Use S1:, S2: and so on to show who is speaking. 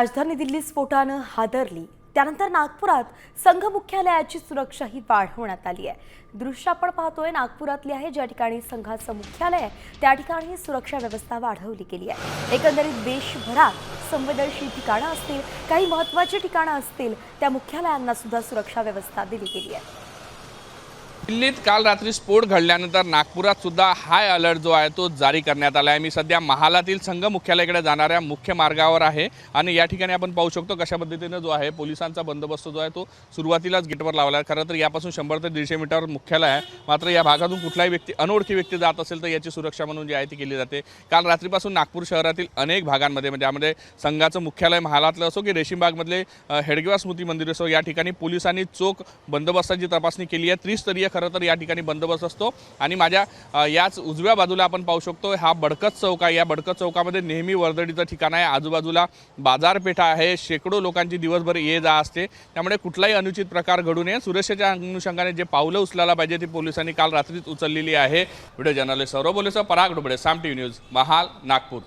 S1: राजधानी दिल्ली स्फोटानं हादरली त्यानंतर नागपुरात संघ मुख्यालयाची सुरक्षाही वाढवण्यात आली आहे। दृश्य आपण पाहतोय नागपुरातली आहे, ज्या ठिकाणी संघाचं मुख्यालय आहे त्या ठिकाणी सुरक्षा व्यवस्था वाढवली गेली आहे। एकंदरीत देशभरात संवेदनशील ठिकाणं असतील, काही महत्त्वाची ठिकाणं असतील, त्या मुख्यालयांना सुद्धा सुरक्षा व्यवस्था दिली गेली आहे।
S2: दिल्लीत काल रात्री स्फोट घडल्यानंतर नागपुरात सुद्धा हाय अलर्ट जो आहे तो जारी करण्यात आला आहे। मी सध्या महालातील संघ मुख्यालयाकडे जाणाऱ्या मुख्य मार्गावर आहे आणि या ठिकाणी आपण पाहू शकतो कशा पद्धतीने जो आहे पोलिसांचा बंदोबस्त जो आहे तो सुरुवातीलाच गेटवर लावला आहे। खरं तर यापासून 100 ते 150 मीटरवर मुख्यालय आहे, मात्र या भागातून कुठलाही व्यक्ती अनोळखी व्यक्ती जात असेल तर याची सुरक्षा म्हणून जी आहे ती केली जाते। काल रात्रीपासून नागपूर शहरातील अनेक भागांमध्ये म्हणजे यामध्ये संघाचं मुख्यालय महालातलं असो की रेशीमबागमधले हेडगेवार स्मृती मंदिर असो, या ठिकाणी पोलिसांनी चोख बंदोबस्ताची तपासणी केली आहे। त्रिस्तरीय खरं तर या ठिकाणी बंदोबस्त असतो आणि माझ्या याच उजव्या बाजूला आपण पाहू शकतो हा बडकत चौक आहे। या बडकत चौकामध्ये नेहमी वर्दळीचं ठिकाण आहे, आजूबाजूला बाजारपेठा आहे, शेकडो लोकांची दिवसभर ये जा असते, त्यामुळे कुठलाही अनुचित प्रकार घडू नये सुरक्षेच्या अनुषंगाने जे पावलं उचलायला पाहिजे ती पोलिसांनी काल रात्रीच उचललेली आहे। व्हिडिओ जर्नलिस्ट सौरभ बोलेसह पराग डोबळे, साम टीव्ही न्यूज, महाल, नागपूर।